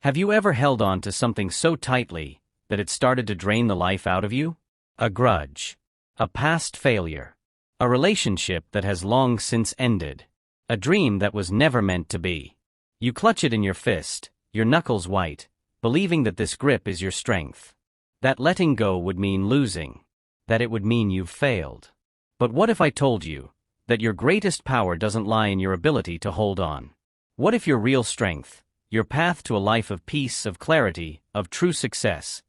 Have you ever held on to something so tightly that it started to drain the life out of you? A grudge. A past failure. A relationship that has long since ended. A dream that was never meant to be. You clutch it in your fist, your knuckles white, believing that this grip is your strength. That letting go would mean losing. That it would mean you've failed. But what if I told you that your greatest power doesn't lie in your ability to hold on? What if your real strength, your path to a life of peace, of clarity, of true success,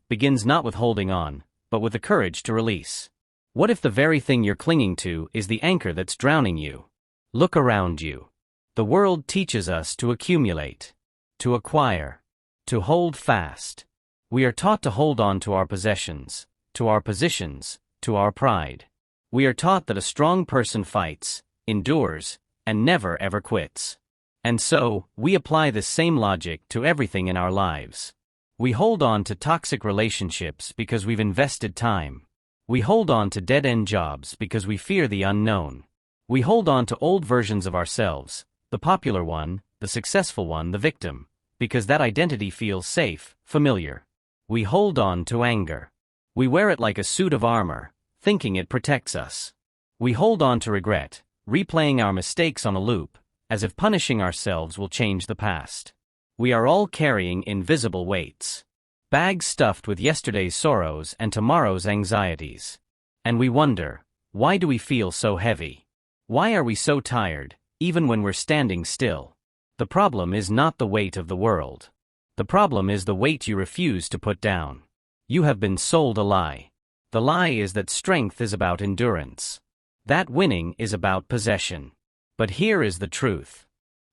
begins not with holding on, but with the courage to release? What if the very thing you're clinging to is the anchor that's drowning you? Look around you. The world teaches us to accumulate, to acquire, to hold fast. We are taught to hold on to our possessions, to our positions, to our pride. We are taught that a strong person fights, endures, and never ever quits. And so, we apply this same logic to everything in our lives. We hold on to toxic relationships because we've invested time. We hold on to dead-end jobs because we fear the unknown. We hold on to old versions of ourselves, the popular one, the successful one, the victim, because that identity feels safe, familiar. We hold on to anger. We wear it like a suit of armor, thinking it protects us. We hold on to regret, replaying our mistakes on a loop, as if punishing ourselves will change the past. We are all carrying invisible weights. Bags stuffed with yesterday's sorrows and tomorrow's anxieties. And we wonder, why do we feel so heavy? Why are we so tired, even when we're standing still? The problem is not the weight of the world. The problem is the weight you refuse to put down. You have been sold a lie. The lie is that strength is about endurance. That winning is about possession. But here is the truth.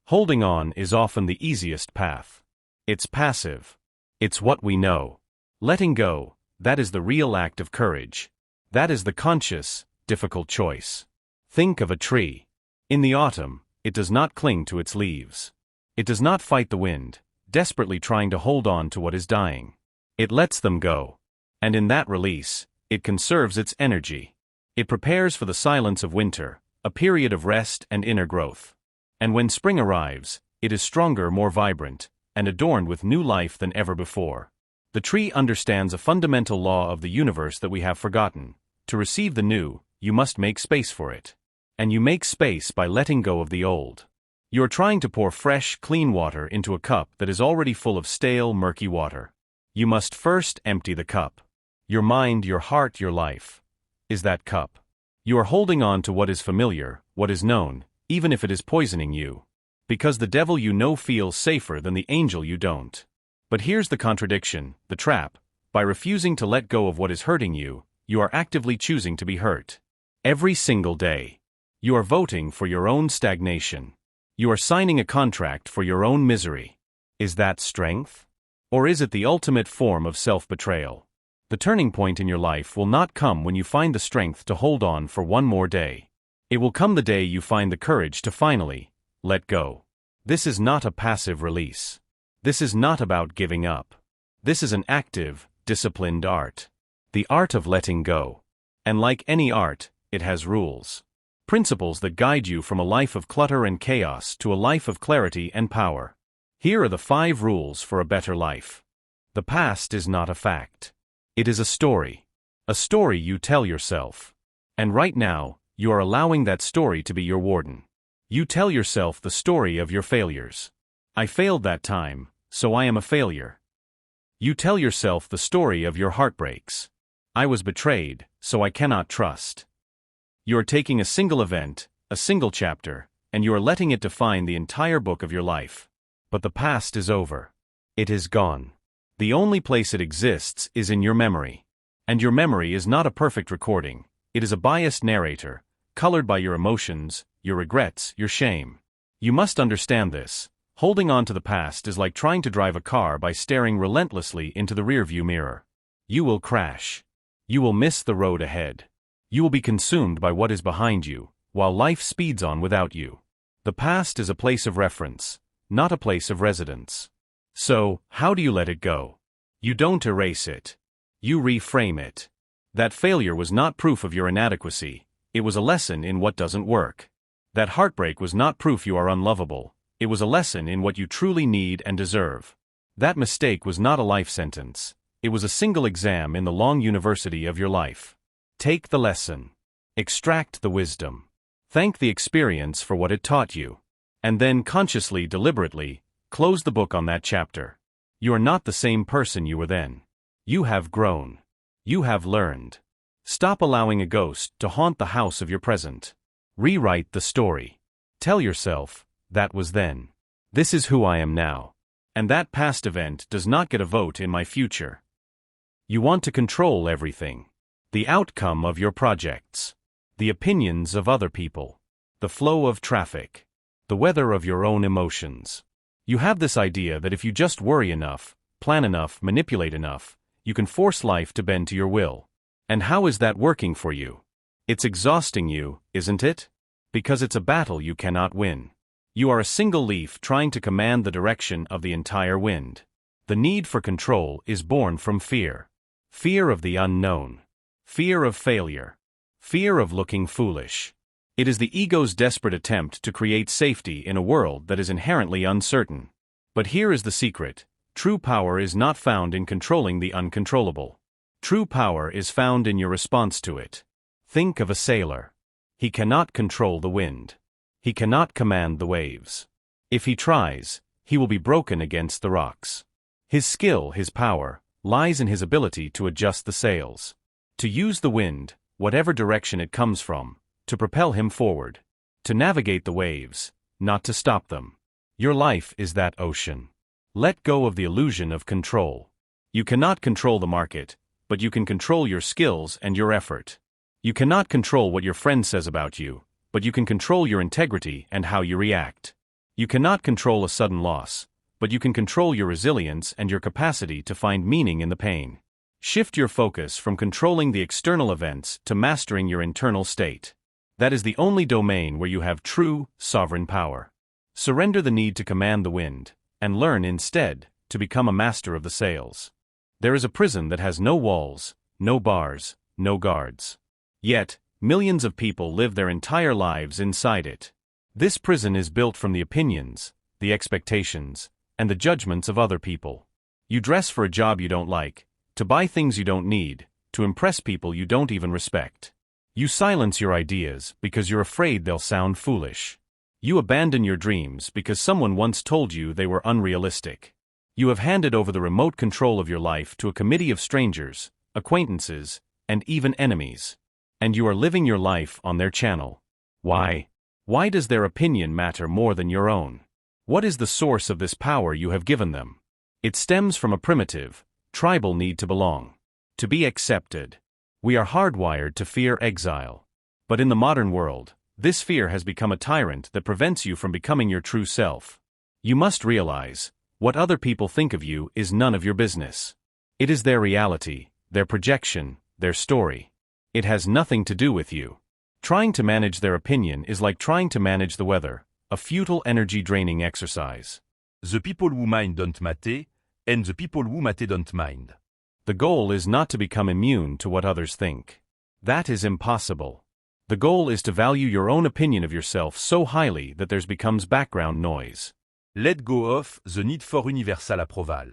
Holding on is often the easiest path. It's passive. It's what we know. Letting go, that is the real act of courage. That is the conscious, difficult choice. Think of a tree. In the autumn, it does not cling to its leaves. It does not fight the wind, desperately trying to hold on to what is dying. It lets them go. And in that release, it conserves its energy. It prepares for the silence of winter, a period of rest and inner growth. And when spring arrives, it is stronger, more vibrant, and adorned with new life than ever before. The tree understands a fundamental law of the universe that we have forgotten. To receive the new, you must make space for it. And you make space by letting go of the old. You are trying to pour fresh, clean water into a cup that is already full of stale, murky water. You must first empty the cup. Your mind, your heart, your life is that cup. You are holding on to what is familiar, what is known, even if it is poisoning you. Because the devil you know feels safer than the angel you don't. But here's the contradiction, the trap. By refusing to let go of what is hurting you, you are actively choosing to be hurt. Every single day. You are voting for your own stagnation. You are signing a contract for your own misery. Is that strength? Or is it the ultimate form of self-betrayal? The turning point in your life will not come when you find the strength to hold on for one more day. It will come the day you find the courage to finally let go. This is not a passive release. This is not about giving up. This is an active, disciplined art. The art of letting go. And like any art, it has rules. Principles that guide you from a life of clutter and chaos to a life of clarity and power. Here are the 5 rules for a better life. The past is not a fact. It is a story. A story you tell yourself. And right now, you are allowing that story to be your warden. You tell yourself the story of your failures. I failed that time, so I am a failure. You tell yourself the story of your heartbreaks. I was betrayed, so I cannot trust. You are taking a single event, a single chapter, and you are letting it define the entire book of your life. But the past is over. It is gone. The only place it exists is in your memory. And your memory is not a perfect recording. It is a biased narrator, colored by your emotions, your regrets, your shame. You must understand this. Holding on to the past is like trying to drive a car by staring relentlessly into the rearview mirror. You will crash. You will miss the road ahead. You will be consumed by what is behind you, while life speeds on without you. The past is a place of reference, not a place of residence. So, how do you let it go? You don't erase it. You reframe it. That failure was not proof of your inadequacy. It was a lesson in what doesn't work. That heartbreak was not proof you are unlovable. It was a lesson in what you truly need and deserve. That mistake was not a life sentence. It was a single exam in the long university of your life. Take the lesson. Extract the wisdom. Thank the experience for what it taught you. And then consciously, deliberately, close the book on that chapter. You are not the same person you were then. You have grown. You have learned. Stop allowing a ghost to haunt the house of your present. Rewrite the story. Tell yourself, that was then. This is who I am now. And that past event does not get a vote in my future. You want to control everything. The outcome of your projects. The opinions of other people. The flow of traffic. The weather of your own emotions. You have this idea that if you just worry enough, plan enough, manipulate enough, you can force life to bend to your will. And how is that working for you? It's exhausting you, isn't it? Because it's a battle you cannot win. You are a single leaf trying to command the direction of the entire wind. The need for control is born from fear. Fear of the unknown. Fear of failure. Fear of looking foolish. It is the ego's desperate attempt to create safety in a world that is inherently uncertain. But here is the secret. True power is not found in controlling the uncontrollable. True power is found in your response to it. Think of a sailor. He cannot control the wind. He cannot command the waves. If he tries, he will be broken against the rocks. His skill, his power, lies in his ability to adjust the sails. To use the wind, whatever direction it comes from, to propel him forward. To navigate the waves, not to stop them. Your life is that ocean. Let go of the illusion of control. You cannot control the market, but you can control your skills and your effort. You cannot control what your friend says about you, but you can control your integrity and how you react. You cannot control a sudden loss, but you can control your resilience and your capacity to find meaning in the pain. Shift your focus from controlling the external events to mastering your internal state. That is the only domain where you have true, sovereign power. Surrender the need to command the wind, and learn instead to become a master of the sails. There is a prison that has no walls, no bars, no guards. Yet, millions of people live their entire lives inside it. This prison is built from the opinions, the expectations, and the judgments of other people. You dress for a job you don't like, to buy things you don't need, to impress people you don't even respect. You silence your ideas because you're afraid they'll sound foolish. You abandon your dreams because someone once told you they were unrealistic. You have handed over the remote control of your life to a committee of strangers, acquaintances, and even enemies. And you are living your life on their channel. Why? Why does their opinion matter more than your own? What is the source of this power you have given them? It stems from a primitive, tribal need to belong, to be accepted. We are hardwired to fear exile. But in the modern world, this fear has become a tyrant that prevents you from becoming your true self. You must realize, what other people think of you is none of your business. It is their reality, their projection, their story. It has nothing to do with you. Trying to manage their opinion is like trying to manage the weather, a futile energy-draining exercise. The people who mind don't matter, and the people who matter don't mind. The goal is not to become immune to what others think. That is impossible. The goal is to value your own opinion of yourself so highly that there becomes background noise. Let go of the need for universal approval.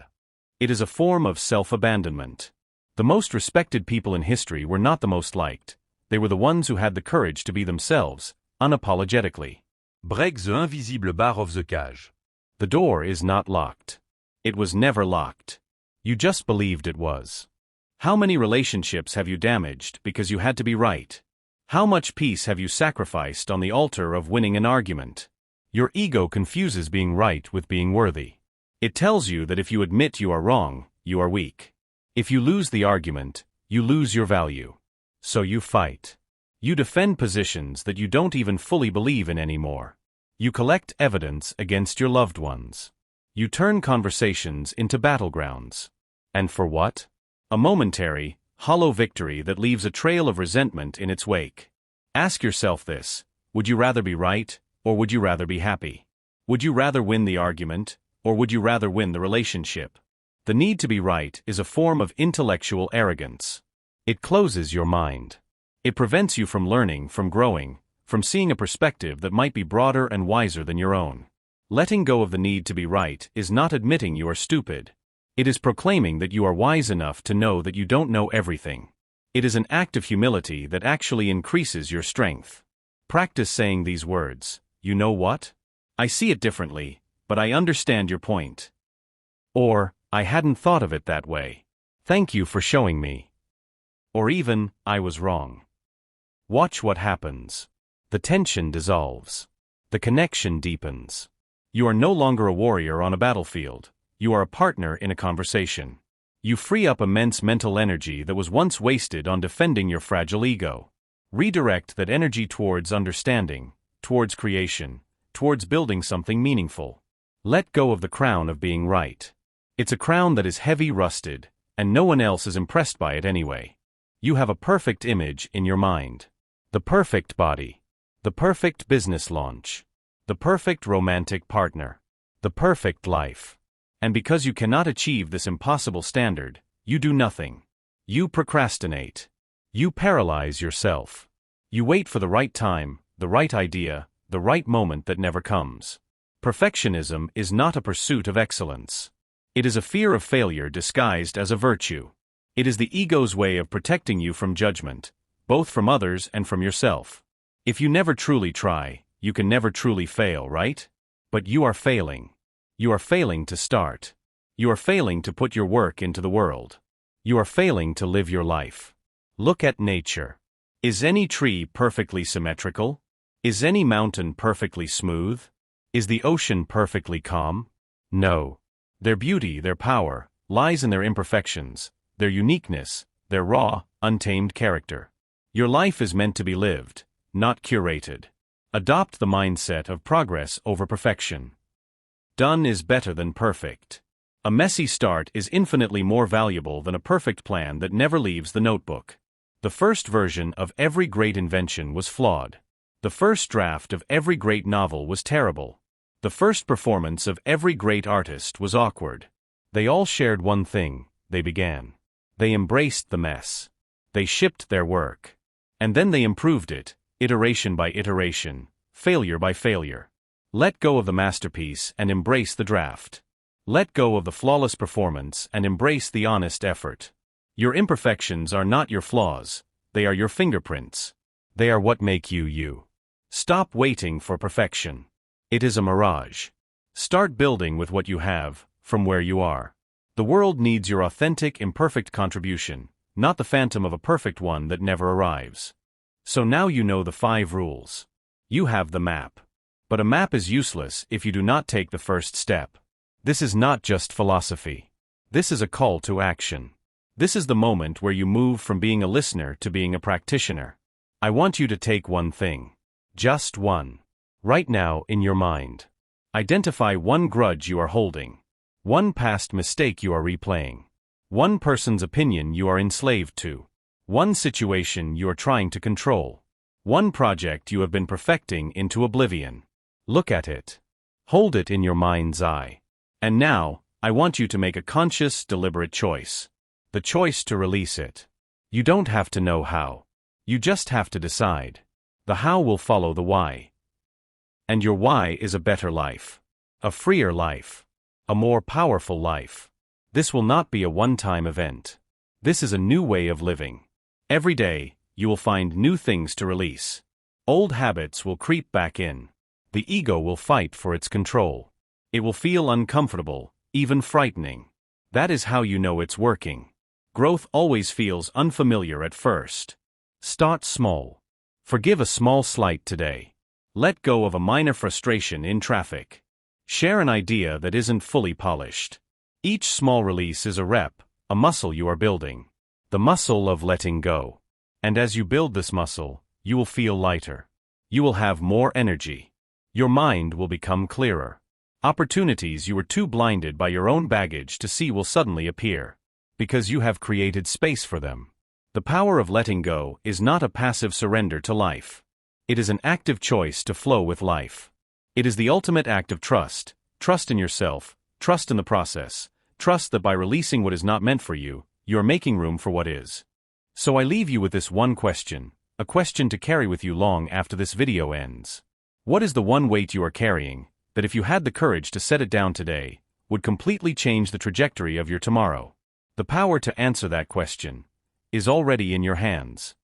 It is a form of self-abandonment. The most respected people in history were not the most liked. They were the ones who had the courage to be themselves, unapologetically. Break the invisible bar of the cage. The door is not locked. It was never locked. You just believed it was. How many relationships have you damaged because you had to be right? How much peace have you sacrificed on the altar of winning an argument? Your ego confuses being right with being worthy. It tells you that if you admit you are wrong, you are weak. If you lose the argument, you lose your value. So you fight. You defend positions that you don't even fully believe in anymore. You collect evidence against your loved ones. You turn conversations into battlegrounds. And for what? A momentary, hollow victory that leaves a trail of resentment in its wake. Ask yourself this: would you rather be right, or would you rather be happy? Would you rather win the argument, or would you rather win the relationship? The need to be right is a form of intellectual arrogance. It closes your mind. It prevents you from learning, from growing, from seeing a perspective that might be broader and wiser than your own. Letting go of the need to be right is not admitting you are stupid. It is proclaiming that you are wise enough to know that you don't know everything. It is an act of humility that actually increases your strength. Practice saying these words. You know what? I see it differently, but I understand your point. Or, I hadn't thought of it that way. Thank you for showing me. Or even, I was wrong. Watch what happens. The tension dissolves. The connection deepens. You are no longer a warrior on a battlefield. You are a partner in a conversation. You free up immense mental energy that was once wasted on defending your fragile ego. Redirect that energy towards understanding, towards creation, towards building something meaningful. Let go of the crown of being right. It's a crown that is heavy rusted, and no one else is impressed by it anyway. You have a perfect image in your mind. The perfect body. The perfect business launch. The perfect romantic partner. The perfect life. And because you cannot achieve this impossible standard, you do nothing. You procrastinate. You paralyze yourself. You wait for the right time, the right idea, the right moment that never comes. Perfectionism is not a pursuit of excellence. It is a fear of failure disguised as a virtue. It is the ego's way of protecting you from judgment, both from others and from yourself. If you never truly try, you can never truly fail, right? But you are failing. You are failing to start. You are failing to put your work into the world. You are failing to live your life. Look at nature. Is any tree perfectly symmetrical? Is any mountain perfectly smooth? Is the ocean perfectly calm? No. Their beauty, their power, lies in their imperfections, their uniqueness, their raw, untamed character. Your life is meant to be lived, not curated. Adopt the mindset of progress over perfection. Done is better than perfect. A messy start is infinitely more valuable than a perfect plan that never leaves the notebook. The first version of every great invention was flawed. The first draft of every great novel was terrible. The first performance of every great artist was awkward. They all shared one thing: they began. They embraced the mess. They shipped their work. And then they improved it, iteration by iteration, failure by failure. Let go of the masterpiece and embrace the draft. Let go of the flawless performance and embrace the honest effort. Your imperfections are not your flaws, they are your fingerprints. They are what make you you. Stop waiting for perfection. It is a mirage. Start building with what you have, from where you are. The world needs your authentic, imperfect contribution, not the phantom of a perfect one that never arrives. So now you know the 5 rules. You have the map. But a map is useless if you do not take the first step. This is not just philosophy. This is a call to action. This is the moment where you move from being a listener to being a practitioner. I want you to take one thing. Just one. Right now in your mind. Identify one grudge you are holding. One past mistake you are replaying. One person's opinion you are enslaved to. One situation you are trying to control. One project you have been perfecting into oblivion. Look at it. Hold it in your mind's eye. And now, I want you to make a conscious, deliberate choice. The choice to release it. You don't have to know how. You just have to decide. The how will follow the why. And your why is a better life. A freer life. A more powerful life. This will not be a one-time event. This is a new way of living. Every day, you will find new things to release. Old habits will creep back in. The ego will fight for its control. It will feel uncomfortable, even frightening. That is how you know it's working. Growth always feels unfamiliar at first. Start small. Forgive a small slight today. Let go of a minor frustration in traffic. Share an idea that isn't fully polished. Each small release is a rep, a muscle you are building. The muscle of letting go. And as you build this muscle, you will feel lighter. You will have more energy. Your mind will become clearer. Opportunities you were too blinded by your own baggage to see will suddenly appear. Because you have created space for them. The power of letting go is not a passive surrender to life. It is an active choice to flow with life. It is the ultimate act of trust. Trust in yourself, trust in the process, trust that by releasing what is not meant for you, you are making room for what is. So I leave you with this one question, a question to carry with you long after this video ends. What is the one weight you are carrying that if you had the courage to set it down today, would completely change the trajectory of your tomorrow? The power to answer that question is already in your hands.